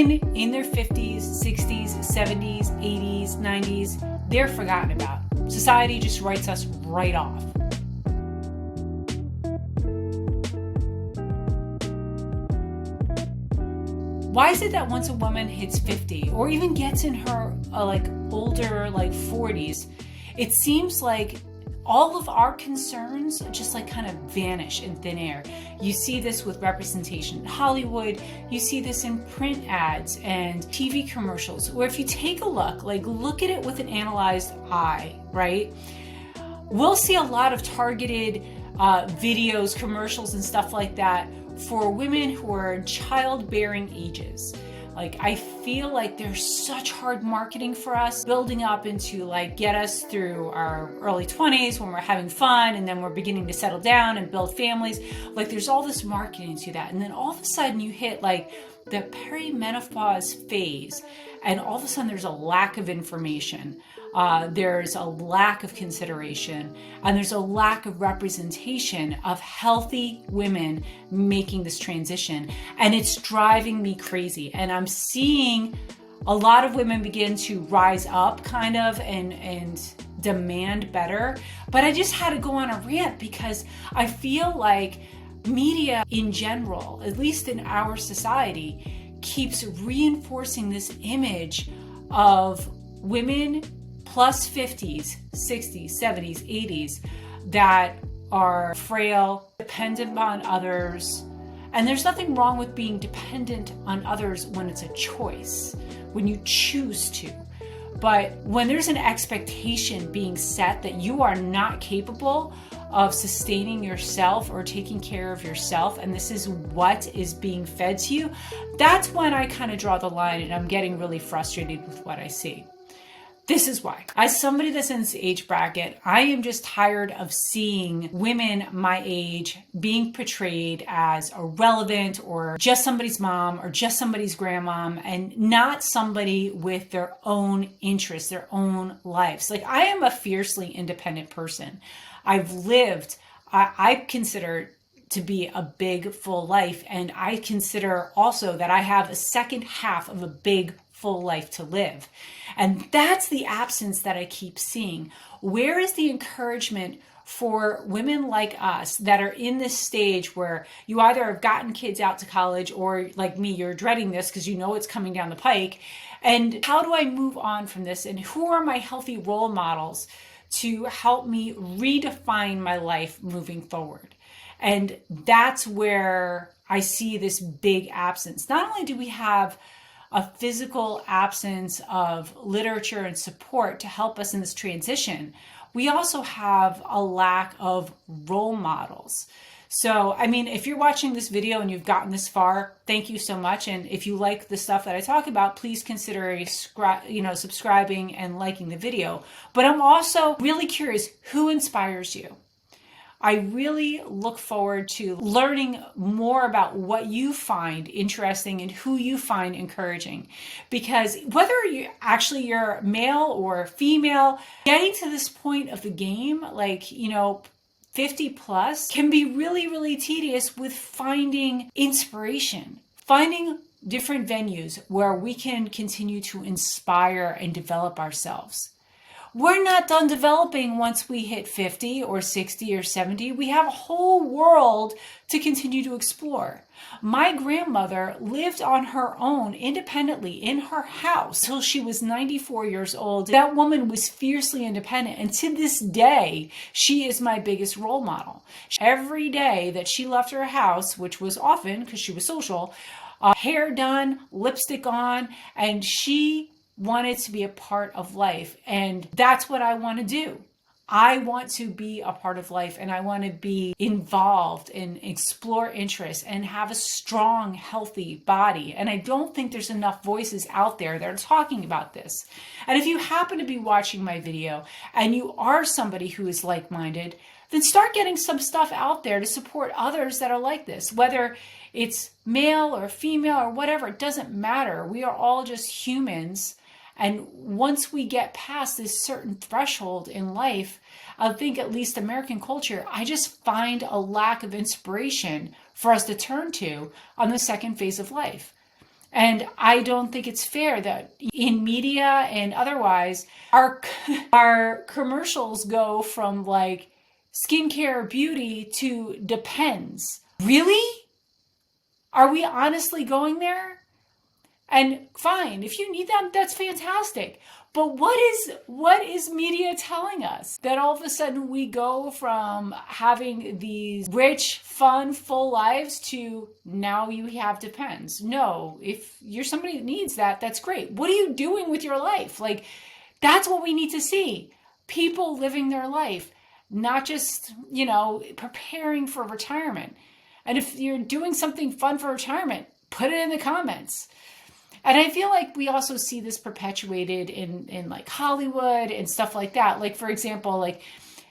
Women in their 50s, 60s, 70s, 80s, 90s, they're forgotten about. Society just writes us right off. Why is it that once a woman hits 50 or even gets in her older 40s, it seems like all of our concerns just kind of vanish in thin air? You see this with representation in Hollywood, you see this in print ads and TV commercials, where if you take a look at it with an analyzed eye, right? We'll see a lot of targeted videos, commercials and stuff like that for women who are in childbearing ages. I feel like there's such hard marketing for us, building up into get us through our early 20s when we're having fun, and then we're beginning to settle down and build families. There's all this marketing to that. And then all of a sudden you hit the perimenopause phase, and all of a sudden there's a lack of information. There's a lack of consideration, and there's a lack of representation of healthy women making this transition. And it's driving me crazy. And I'm seeing a lot of women begin to rise up and demand better. But I just had to go on a rant because I feel like media in general, at least in our society, keeps reinforcing this image of women plus 50s, 60s, 70s, 80s that are frail, dependent on others. And there's nothing wrong with being dependent on others when it's a choice, when you choose to. But when there's an expectation being set that you are not capable of sustaining yourself or taking care of yourself, and this is what is being fed to you, that's when I kind of draw the line, and I'm getting really frustrated with what I see. This is why. As somebody that's in this age bracket, I am just tired of seeing women my age being portrayed as irrelevant or just somebody's mom or just somebody's grandmom, and not somebody with their own interests, their own lives. I am a fiercely independent person. I've lived, I consider to be a big full life, and I consider also that I have a second half of a big full life to live. And that's the absence that I keep seeing. Where is the encouragement for women like us that are in this stage where you either have gotten kids out to college, or like me, you're dreading this because you know it's coming down the pike? And how do I move on from this? And who are my healthy role models to help me redefine my life moving forward? And that's where I see this big absence. Not only do we have a physical absence of literature and support to help us in this transition, we also have a lack of role models. So, if you're watching this video and you've gotten this far, thank you so much. And if you like the stuff that I talk about, please consider subscribing and liking the video. But I'm also really curious, who inspires you? I really look forward to learning more about what you find interesting and who you find encouraging. Because whether you're male or female, getting to this point of the game, 50 plus, can be really, really tedious with finding inspiration, finding different venues where we can continue to inspire and develop ourselves. We're not done developing once we hit 50 or 60 or 70. We have a whole world to continue to explore. My grandmother lived on her own independently in her house till she was 94 years old. That woman was fiercely independent, and to this day, she is my biggest role model. Every day that she left her house, which was often because she was social, hair done, lipstick on, and she wanted to be a part of life. And that's what I want to do. I want to be a part of life, and I want to be involved and explore interests and have a strong, healthy body. And I don't think there's enough voices out there that are talking about this. And if you happen to be watching my video and you are somebody who is like-minded, then start getting some stuff out there to support others that are like this. Whether it's male or female or whatever, it doesn't matter. We are all just humans. And once we get past this certain threshold in life, I think at least American culture, I just find a lack of inspiration for us to turn to on the second phase of life. And I don't think it's fair that in media and otherwise, our commercials go from like skincare, beauty to depends. Really? Are we honestly going there? And fine, if you need that, that's fantastic. But what is media telling us? That all of a sudden we go from having these rich, fun, full lives to now you have depends. No, if you're somebody that needs that, that's great. What are you doing with your life? Like, that's what we need to see. People living their life, not just, preparing for retirement. And if you're doing something fun for retirement, put it in the comments. And I feel like we also see this perpetuated in like Hollywood and stuff like that. Like, for example, like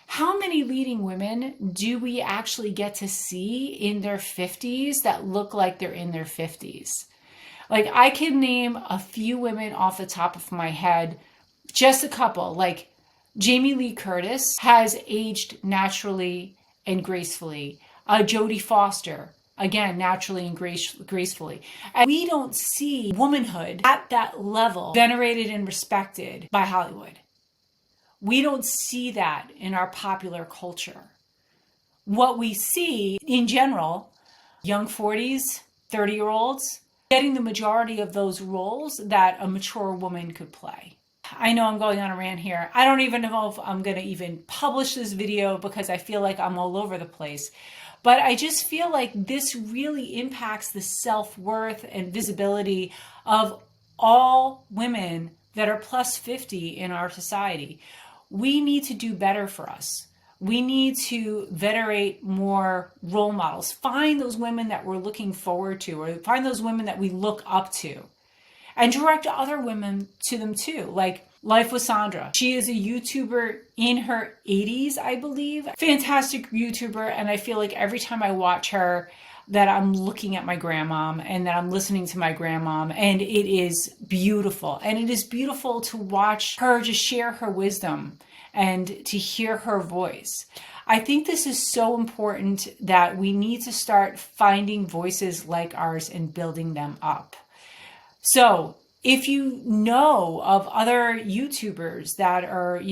how many leading women do we actually get to see in their 50s that look like they're in their 50s? Like, I can name a few women off the top of my head, just a couple. Like Jamie Lee Curtis has aged naturally and gracefully. Jodie Foster, again, naturally and gracefully. And we don't see womanhood at that level venerated and respected by Hollywood. We don't see that in our popular culture. What we see in general, young 40s, 30-year-olds, getting the majority of those roles that a mature woman could play. I know I'm going on a rant here. I don't even know if I'm going to even publish this video because I feel like I'm all over the place. But I just feel like this really impacts the self-worth and visibility of all women that are plus 50 in our society. We need to do better for us. We need to venerate more role models. Find those women that we're looking forward to, or find those women that we look up to, and direct other women to them too. Like Life with Sandra. She is a YouTuber in her 80s, I believe. Fantastic YouTuber. And I feel like every time I watch her that I'm looking at my grandmom and that I'm listening to my grandmom, and it is beautiful. And it is beautiful to watch her just share her wisdom and to hear her voice. I think this is so important that we need to start finding voices like ours and building them up. So if you know of other YouTubers that are,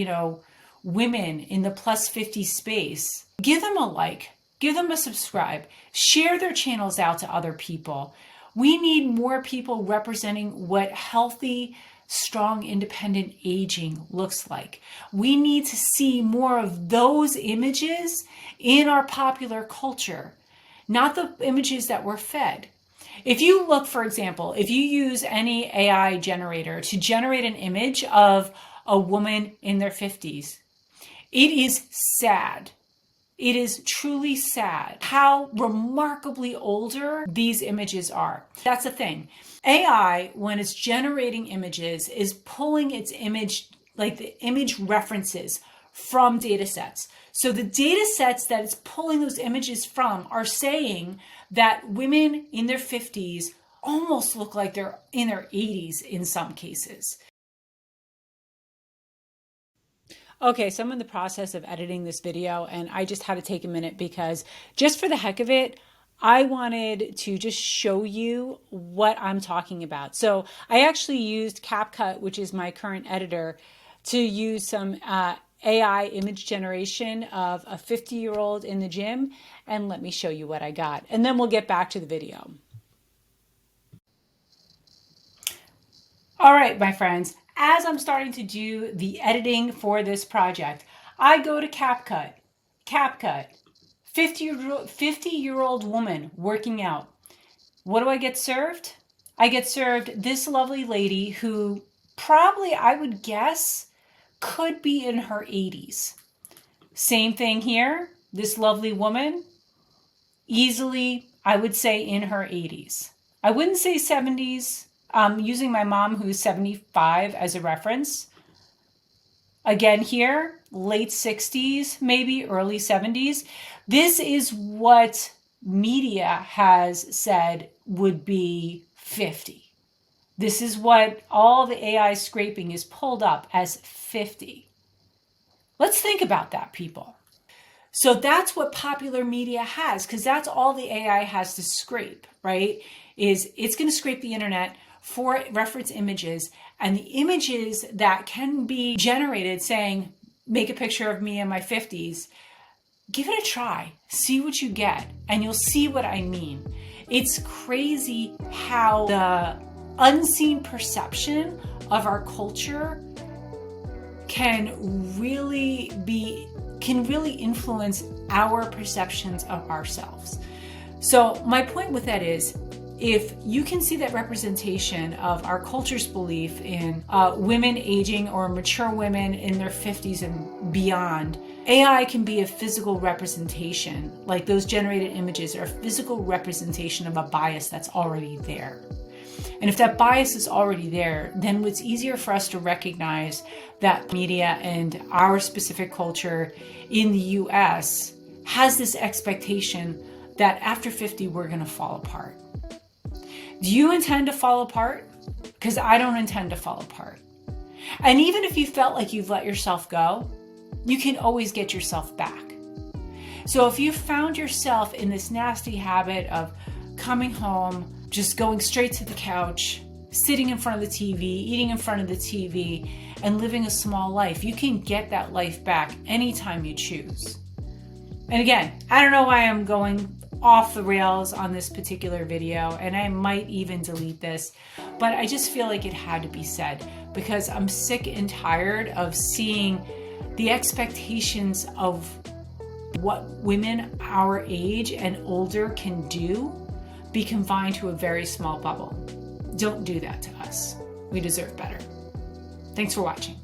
women in the plus 50 space, give them a like, give them a subscribe, share their channels out to other people. We need more people representing what healthy, strong, independent aging looks like. We need to see more of those images in our popular culture, not the images that we're fed. If you look, for example, if you use any AI generator to generate an image of a woman in their 50s, it is sad. It is truly sad how remarkably older these images are. That's the thing. AI, when it's generating images, is pulling its image, like the image references from data sets. So the data sets that it's pulling those images from are saying that women in their 50s almost look like they're in their 80s in some cases. Okay, so I'm in the process of editing this video, and I just had to take a minute because just for the heck of it, I wanted to just show you what I'm talking about. So I actually used CapCut, which is my current editor, to use some AI image generation of a 50-year-old in the gym, and let me show you what I got. And then we'll get back to the video. All right, my friends, as I'm starting to do the editing for this project, I go to CapCut. CapCut, 50-year-old woman working out. What do I get served? I get served this lovely lady who probably, I would guess, could be in her 80s. Same thing here. This lovely woman, easily, I would say in her 80s. I wouldn't say 70s. I'm using my mom, who's 75, as a reference. Again here, late 60s, maybe early 70s. This is what media has said would be 50. This is what all the AI scraping is pulled up as 50. Let's think about that, people. So that's what popular media has, because that's all the AI has to scrape, right? is it's going to scrape the internet for reference images, and the images that can be generated saying, make a picture of me in my 50s, give it a try, see what you get, and you'll see what I mean. It's crazy how the unseen perception of our culture can really influence our perceptions of ourselves. So my point with that is, if you can see that representation of our culture's belief in women aging or mature women in their 50s and beyond, AI can be a physical representation, like those generated images are a physical representation of a bias that's already there. And if that bias is already there, then it's easier for us to recognize that media and our specific culture in the US has this expectation that after 50, we're going to fall apart. Do you intend to fall apart? Because I don't intend to fall apart. And even if you felt like you've let yourself go, you can always get yourself back. So if you found yourself in this nasty habit of coming home, just going straight to the couch, sitting in front of the TV, eating in front of the TV, and living a small life, you can get that life back anytime you choose. And again, I don't know why I'm going off the rails on this particular video, and I might even delete this, but I just feel like it had to be said because I'm sick and tired of seeing the expectations of what women our age and older can do be confined to a very small bubble. Don't do that to us. We deserve better. Thanks for watching.